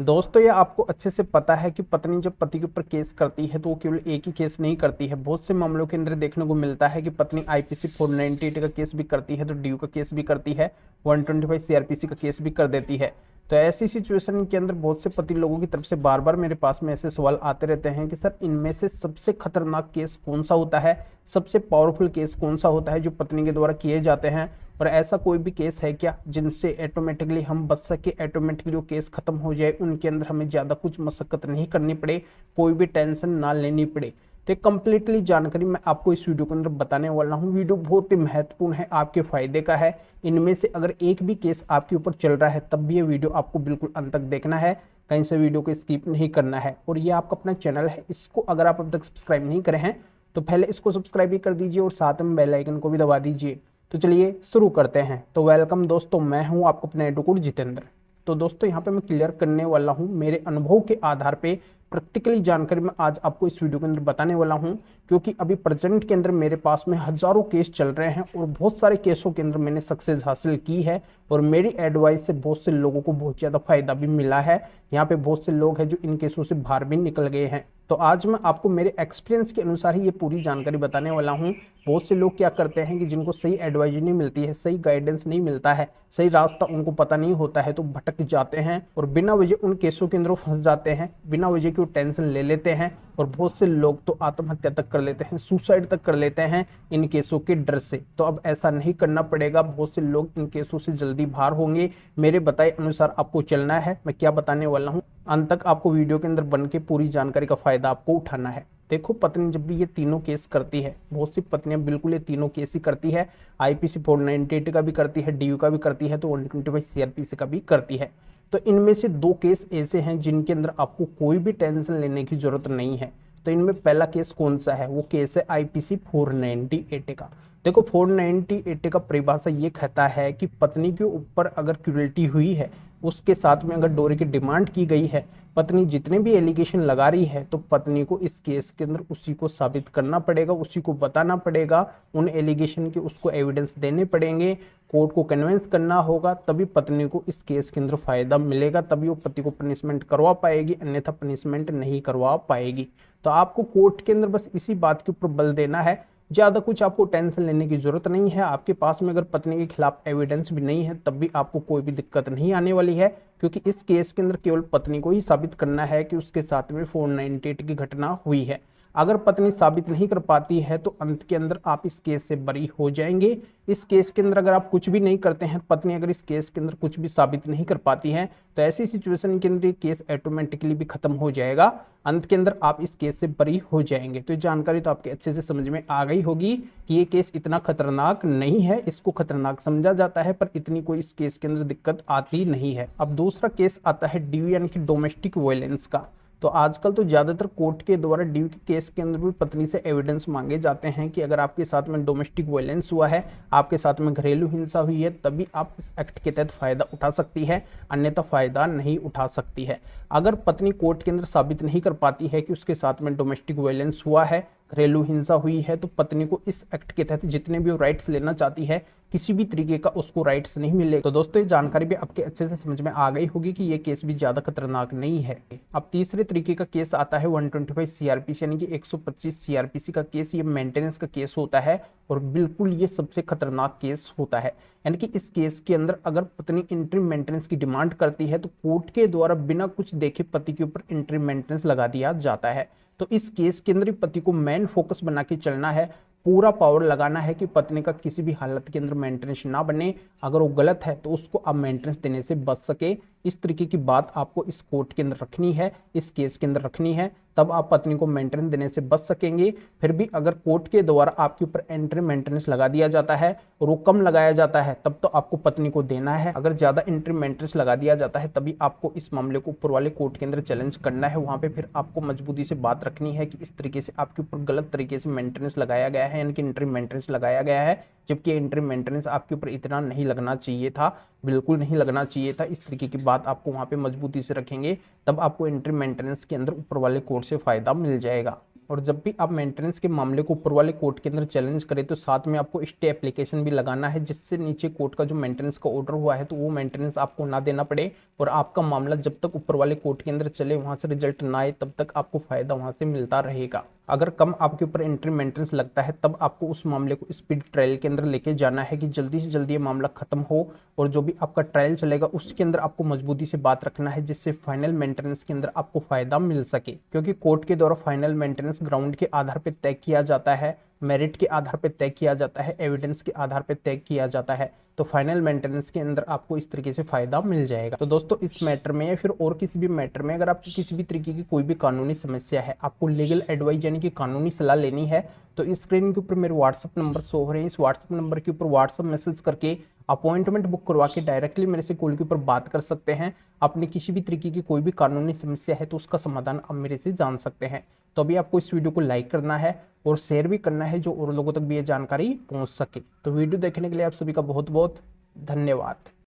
दोस्तों ये आपको अच्छे से पता है कि पत्नी जब पति के ऊपर केस करती है तो वो केवल एक ही केस नहीं करती है। बहुत से मामलों के अंदर देखने को मिलता है कि पत्नी आईपीसी 498 का केस भी करती है, तो ड्यू का केस भी करती है, 125 सीआरपीसी का केस भी कर देती है। तो ऐसी सिचुएशन के अंदर बहुत से पति लोगों की तरफ से बार बार मेरे पास में ऐसे सवाल आते रहते हैं कि सर इनमें से सबसे खतरनाक केस कौन सा होता है, सबसे पावरफुल केस कौन सा होता है जो पत्नी के द्वारा किए जाते हैं, और ऐसा कोई भी केस है क्या जिनसे ऑटोमेटिकली हम बच सके, ऑटोमेटिकली वो केस खत्म हो जाए, उनके अंदर हमें ज्यादा कुछ मशक्कत नहीं करनी पड़े, कोई भी टेंशन ना लेनी पड़े। तो कंप्लीटली जानकारी मैं आपको इस वीडियो के अंदर बताने वाला हूँ। वीडियो बहुत ही महत्वपूर्ण है, आपके फायदे का है। इनमें से अगर एक भी केस आपके ऊपर चल रहा है तब भी ये वीडियो आपको बिल्कुल अंत तक देखना है, कहीं से वीडियो को स्किप नहीं करना है। और ये आपका अपना चैनल है, इसको अगर आप अब तक सब्सक्राइब नहीं करे हैं तो पहले इसको सब्सक्राइब भी कर दीजिए और साथ में बेल आइकन को भी दबा दीजिए। तो चलिए शुरू करते हैं। तो वेलकम दोस्तों, मैं हूं आपको अपना एडवोकेट जितेंद्र। तो दोस्तों यहाँ पे मैं क्लियर करने वाला हूं, मेरे अनुभव के आधार पे प्रैक्टिकली जानकारी मैं आज आपको इस वीडियो के अंदर बताने वाला हूं, क्योंकि अभी प्रेजेंट के अंदर मेरे पास में हजारों केस चल रहे हैं और बहुत सारे केसों के अंदर मैंने सक्सेस हासिल की है और मेरी एडवाइस से बहुत से लोगों को बहुत ज़्यादा फायदा भी मिला है। यहाँ पे बहुत से लोग हैं जो इन केसों से बाहर भी निकल गए हैं। तो आज मैं आपको मेरे एक्सपीरियंस के अनुसार ही ये पूरी जानकारी बताने वाला हूँ। बहुत से लोग क्या करते हैं कि जिनको सही एडवाइस नहीं मिलती है, सही गाइडेंस नहीं मिलता है, सही रास्ता उनको पता नहीं होता है, तो भटक जाते हैं और बिना वजह उन केसों के अंदर फंस जाते हैं, बिना वजह की वो टेंशन ले लेते हैं और बहुत से लोग तो आत्महत्या तक कर लेते हैं, सुसाइड तक कर लेते हैं इन केसों के डर से। तो अब ऐसा नहीं करना पड़ेगा, बहुत से लोग इन केसों से जल्दी बाहर होंगे। मेरे बताए अनुसार आपको चलना है। मैं क्या बताने वाला हूँ अंत तक आपको वीडियो के अंदर बन के पूरी जानकारी का फायदा आपको उठाना है। देखो, पत्नी जब भी ये तीनों केस करती है, बहुत सी पत्नियां बिल्कुल ये तीनों केस ही करती है, आईपीसी 498 का भी करती है, डीयू का भी करती है, तो 125 सीआरपीसी का भी करती है। तो इनमें से दो केस ऐसे हैं जिनके अंदर आपको कोई भी टेंशन लेने की जरूरत नहीं है। तो इनमें पहला केस कौन सा है? वो केस है आईपीसी 498 का। देखो, 498 का परिभाषा ये कहता है कि पत्नी के ऊपर अगर क्रूरल्टी हुई है, उसके साथ में अगर डोरी की डिमांड की गई है, पत्नी जितने भी एलिगेशन लगा रही है, तो पत्नी को इस केस के अंदर उसी को साबित करना पड़ेगा, उसी को बताना पड़ेगा, उन एलिगेशन के उसको एविडेंस देने पड़ेंगे, कोर्ट को कन्विंस करना होगा, तभी पत्नी को इस केस के अंदर फायदा मिलेगा, तभी वो पति को पनिशमेंट करवा पाएगी, अन्यथा पनिशमेंट नहीं करवा पाएगी। तो आपको कोर्ट के अंदर बस इसी बात के ऊपर बल देना है, ज्यादा कुछ आपको टेंशन लेने की जरूरत नहीं है। आपके पास में अगर पत्नी के खिलाफ एविडेंस भी नहीं है तब भी आपको कोई भी दिक्कत नहीं आने वाली है, क्योंकि इस केस के अंदर केवल पत्नी को ही साबित करना है कि उसके साथ में 498 की घटना हुई है। अगर पत्नी साबित नहीं कर पाती है तो अंत के अंदर आप इस केस से बरी हो जाएंगे। इस केस के अंदर अगर आप कुछ भी नहीं करते हैं, पत्नी अगर इस केस के अंदर कुछ भी साबित नहीं कर पाती है, तो ऐसी सिचुएशन के अंदर ये केस ऑटोमेटिकली भी खत्म हो जाएगा, अंत के अंदर आप इस केस से बरी हो जाएंगे। तो ये जानकारी तो आपके अच्छे से समझ में आ गई होगी कि ये केस इतना खतरनाक नहीं है, इसको खतरनाक समझा जाता है पर इतनी कोई इस केस के अंदर दिक्कत आती नहीं है। अब दूसरा केस आता है ड्यू यानी कि डोमेस्टिक वायलेंस का। तो आजकल तो ज्यादातर कोर्ट के द्वारा ड्यू के केस के अंदर भी पत्नी से एविडेंस मांगे जाते हैं कि अगर आपके साथ में डोमेस्टिक वायलेंस हुआ है, आपके साथ में घरेलू हिंसा हुई है, तभी आप इस एक्ट के तहत फायदा उठा सकती है, अन्यथा फायदा नहीं उठा सकती है। अगर पत्नी कोर्ट के अंदर साबित नहीं कर पाती है कि उसके साथ में डोमेस्टिक वायलेंस हुआ है, घरेलू हिंसा हुई है, तो पत्नी को इस एक्ट के तहत जितने भी वो राइट्स लेना चाहती है, किसी भी तरीके का उसको राइट्स नहीं मिलेगा। तो दोस्तों ये जानकारी भी आपके अच्छे से समझ में आ गई होगी कि ये केस भी ज्यादा खतरनाक नहीं है। अब तीसरे तरीके का केस आता है 125 सीआरपीसी यानी कि 125 सीआरपीसी का केस। ये मेंटेनेंस का केस होता है और बिल्कुल ये सबसे खतरनाक केस होता है। यानी कि इस केस के अंदर अगर पत्नी इंटरिम मेंटेनेंस की डिमांड करती है तो कोर्ट के द्वारा बिना कुछ देखे पति के ऊपर इंटरिम मेंटेनेंस लगा दिया जाता है। तो इस केस के अंदर पति को मेन फोकस बना के चलना है, पूरा पावर लगाना है कि पत्नी का किसी भी हालत के अंदर मेंटेनेंस ना बने, अगर वो गलत है तो उसको आप मेंटेनेंस देने से बच सके। इस तरीके की बात आपको इस कोर्ट के अंदर रखनी है, इस केस के अंदर रखनी है, तब आप पत्नी को मेंटेनेंस देने से बच सकेंगे। फिर भी अगर कोर्ट के द्वारा आपके ऊपर एंट्री मेंटेनेंस लगा दिया जाता है और वो कम लगाया जाता है तब तो आपको पत्नी को देना है। अगर ज्यादा एंट्री मेंटेनेंस लगा दिया जाता है तभी आपको इस मामले को ऊपर वाले कोर्ट के अंदर चैलेंज करना है। वहां पे फिर आपको मजबूती से बात रखनी है कि इस तरीके से आपके ऊपर गलत तरीके से मेंटेनेंस लगाया गया है, यानी कि एंट्री मेंटेनेंस लगाया गया है, जबकि एंट्री मेंटेनेंस आपके ऊपर इतना नहीं लगना चाहिए था, बिल्कुल नहीं लगना चाहिए था। इस तरीके की बात आपको वहां पे मजबूती से रखेंगे, तब आपको एंट्री मेंटेनेंस के अंदर ऊपर वाले कोर्ट से फायदा मिल जाएगा। और जब भी आप मेंटेनेंस के मामले को ऊपर वाले कोर्ट के अंदर चैलेंज करें तो साथ में आपको स्टे एप्लीकेशन भी लगाना है, जिससे नीचे कोर्ट का जो मेंटेनेंस का ऑर्डर हुआ है तो वो मेंटेनेंस आपको ना देना पड़े और आपका मामला जब तक ऊपर वाले कोर्ट के अंदर चले, वहां से रिजल्ट ना आए, तब तक आपको फायदा वहां से मिलता रहेगा। अगर कम आपके ऊपर एंट्री मेंटेनेंस लगता है तब आपको उस मामले को स्पीड ट्रायल के अंदर लेके जाना है कि जल्दी से जल्दी ये मामला खत्म हो, और जो भी आपका ट्रायल चलेगा उसके अंदर आपको मजबूती से बात रखना है, जिससे फाइनल मेंटेनेंस के अंदर आपको फायदा मिल सके। क्योंकि कोर्ट के द्वारा फाइनल मेंटेनेंस ग्राउंड के आधार पर तय किया जाता है, मेरिट के आधार पर तय किया जाता है, एविडेंस के आधार पर तय किया जाता है। तो फाइनल मेंटेनेंस के अंदर आपको इस तरीके से फायदा मिल जाएगा। तो दोस्तों इस मैटर में या फिर और किसी भी मैटर में अगर आपकी किसी भी तरीके की कोई भी कानूनी समस्या है, आपको लीगल एडवाइस यानी कि कानूनी सलाह लेनी है, तो इस स्क्रीन के ऊपर मेरे व्हाट्सअप नंबर शो हो रहे हैं, इस व्हाट्सअप नंबर के ऊपर व्हाट्सअप मैसेज करके अपॉइंटमेंट बुक करवा के डायरेक्टली मेरे से कॉल के ऊपर बात कर सकते हैं। अपनी किसी भी तरीके की कोई भी कानूनी समस्या है तो उसका समाधान आप मेरे से जान सकते हैं। तो अभी आपको इस वीडियो को लाइक करना है और शेयर भी करना है, जो और लोगों तक भी ये जानकारी पहुंच सके। तो वीडियो देखने के लिए आप सभी का बहुत बहुत धन्यवाद।